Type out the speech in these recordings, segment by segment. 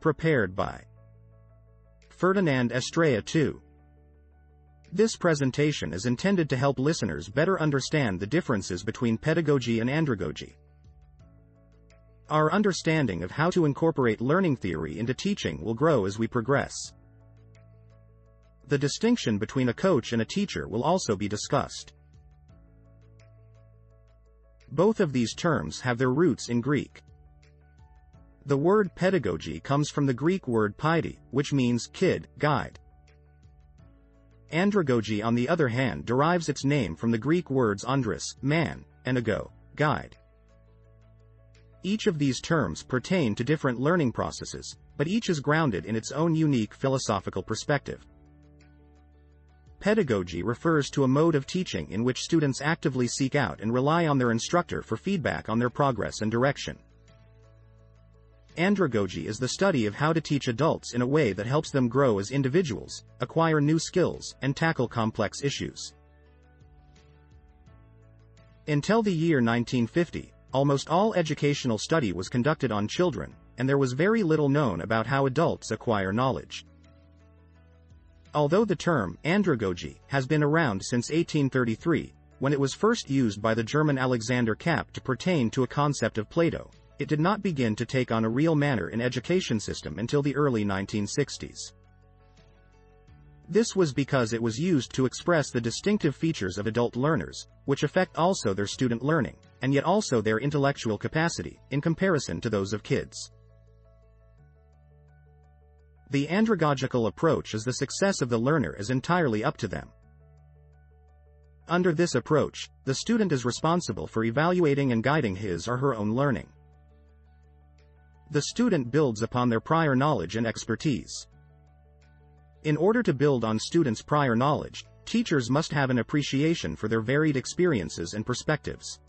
Prepared by Ferdinand Estrella II. This presentation is intended to help listeners better understand the differences between pedagogy and andragogy. Our understanding of how to incorporate learning theory into teaching will grow as we progress. The distinction between a coach and a teacher will also be discussed. Both of these terms have their roots in Greek. The word pedagogy comes from the Greek word paidi, which means kid, guide. Andragogy, on the other hand, derives its name from the Greek words andros, man, and ago, guide. Each of these terms pertain to different learning processes, but each is grounded in its own unique philosophical perspective. Pedagogy refers to a mode of teaching in which students actively seek out and rely on their instructor for feedback on their progress and direction. Andragogy is the study of how to teach adults in a way that helps them grow as individuals, acquire new skills, and tackle complex issues. Until the year 1950, almost all educational study was conducted on children, and there was very little known about how adults acquire knowledge. Although the term andragogy has been around since 1833, when it was first used by the German Alexander Kapp to pertain to a concept of Plato, it did not begin to take on a real manner in education system until the early 1960s. This was because it was used to express the distinctive features of adult learners, which affect also their student learning, and yet also their intellectual capacity, in comparison to those of kids. The andragogical approach is the success of the learner is entirely up to them. Under this approach, the student is responsible for evaluating and guiding his or her own learning. The student builds upon their prior knowledge and expertise. In order to build on students' prior knowledge, teachers must have an appreciation for their varied experiences and perspectives.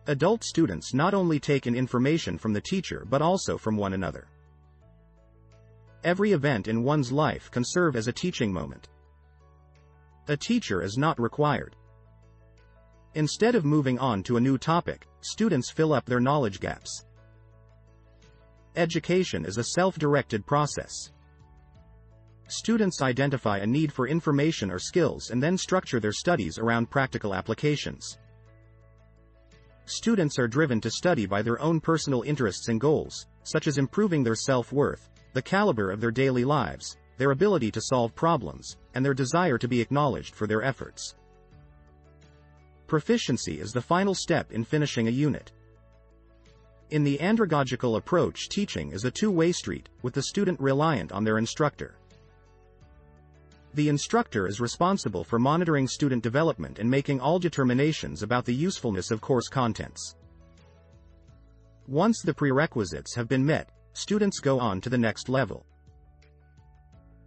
Adult students not only take in information from the teacher but also from one another. Every event in one's life can serve as a teaching moment. A teacher is not required. Instead of moving on to a new topic, students fill up their knowledge gaps. Education is a self-directed process. Students identify a need for information or skills and then structure their studies around practical applications. Students are driven to study by their own personal interests and goals, such as improving their self-worth, the caliber of their daily lives, their ability to solve problems, and their desire to be acknowledged for their efforts. Proficiency is the final step in finishing a unit. In the andragogical approach, teaching is a two-way street, with the student reliant on their instructor. The instructor is responsible for monitoring student development and making all determinations about the usefulness of course contents. Once the prerequisites have been met, students go on to the next level.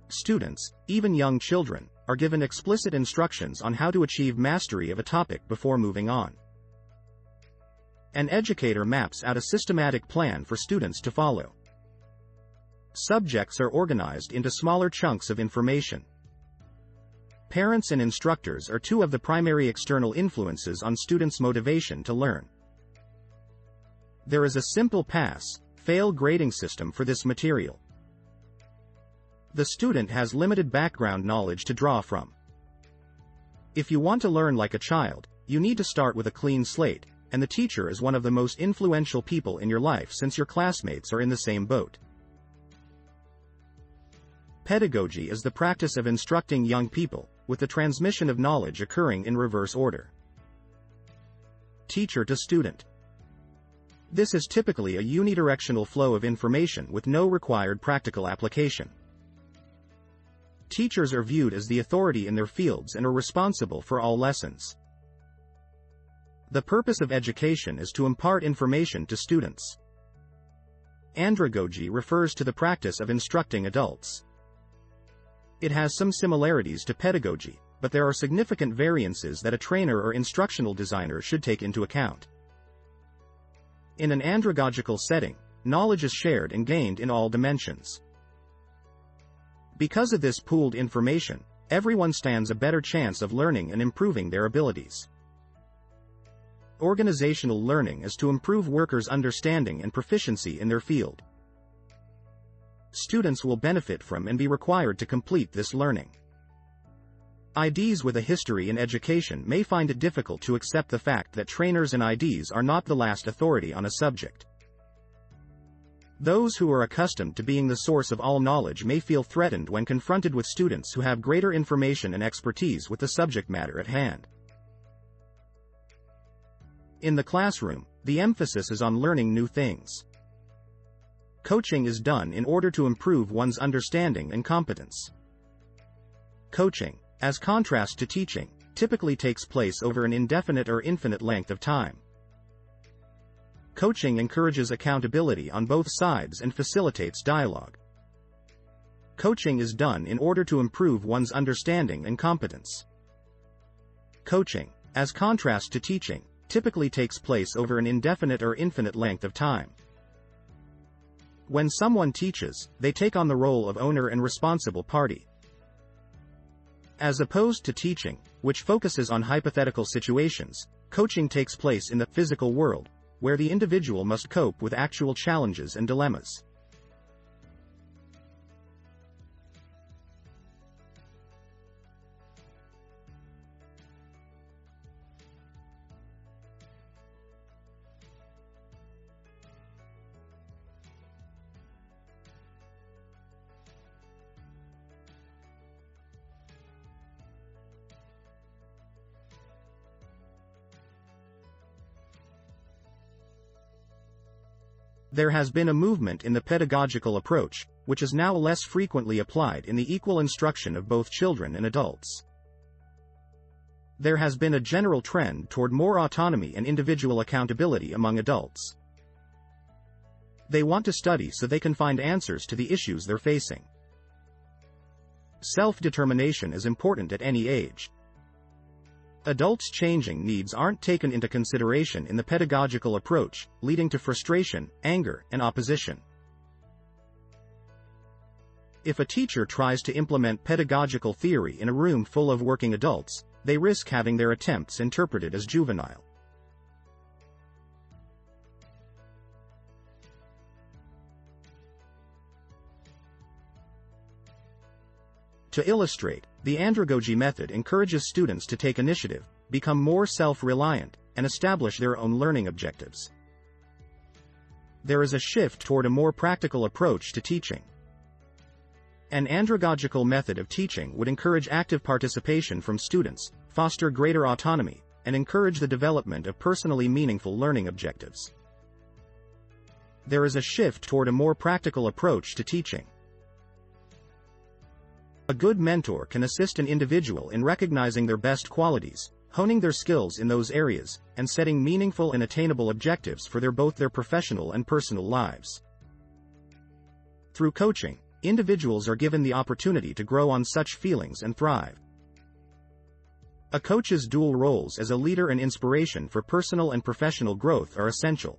Students, even young children, are given explicit instructions on how to achieve mastery of a topic before moving on. An educator maps out a systematic plan for students to follow. Subjects are organized into smaller chunks of information. Parents and instructors are two of the primary external influences on students' motivation to learn. There is a simple pass-fail grading system for this material. The student has limited background knowledge to draw from. If you want to learn like a child, you need to start with a clean slate, and the teacher is one of the most influential people in your life since your classmates are in the same boat. Pedagogy is the practice of instructing young people, with the transmission of knowledge occurring in reverse order. Teacher to student. This is typically a unidirectional flow of information with no required practical application. Teachers are viewed as the authority in their fields and are responsible for all lessons. The purpose of education is to impart information to students. Andragogy refers to the practice of instructing adults. It has some similarities to pedagogy, but there are significant variances that a trainer or instructional designer should take into account. In an andragogical setting, knowledge is shared and gained in all dimensions. Because of this pooled information, everyone stands a better chance of learning and improving their abilities. Organizational learning is to improve workers' understanding and proficiency in their field. students will benefit from and be required to complete this learning. IDs with a history in education may find it difficult to accept the fact that trainers and IDs are not the last authority on a subject. Those who are accustomed to being the source of all knowledge may feel threatened when confronted with students who have greater information and expertise with the subject matter at hand. In the classroom, the emphasis is on learning new things. Coaching is done in order to improve one's understanding and competence. Coaching, as contrast to teaching, typically takes place over an indefinite or infinite length of time. Coaching encourages accountability on both sides and facilitates dialogue. Coaching is done in order to improve one's understanding and competence. Coaching, as contrast to teaching, typically takes place over an indefinite or infinite length of time. When someone teaches, they take on the role of owner and responsible party. As opposed to teaching, which focuses on hypothetical situations, coaching takes place in the physical world, where the individual must cope with actual challenges and dilemmas. There has been a movement in the pedagogical approach, which is now less frequently applied in the equal instruction of both children and adults. There has been a general trend toward more autonomy and individual accountability among adults. They want to study so they can find answers to the issues they're facing. Self-determination is important at any age. Adults' changing needs aren't taken into consideration in the pedagogical approach, leading to frustration, anger, and opposition. If a teacher tries to implement pedagogical theory in a room full of working adults, they risk having their attempts interpreted as juvenile. To illustrate, the Andragogy method encourages students to take initiative, become more self-reliant, and establish their own learning objectives. There is a shift toward a more practical approach to teaching. An andragogical method of teaching would encourage active participation from students, foster greater autonomy, and encourage the development of personally meaningful learning objectives. There is a shift toward a more practical approach to teaching. A good mentor can assist an individual in recognizing their best qualities, honing their skills in those areas, and setting meaningful and attainable objectives for both their professional and personal lives. Through coaching, individuals are given the opportunity to grow on such feelings and thrive. A coach's dual roles as a leader and inspiration for personal and professional growth are essential.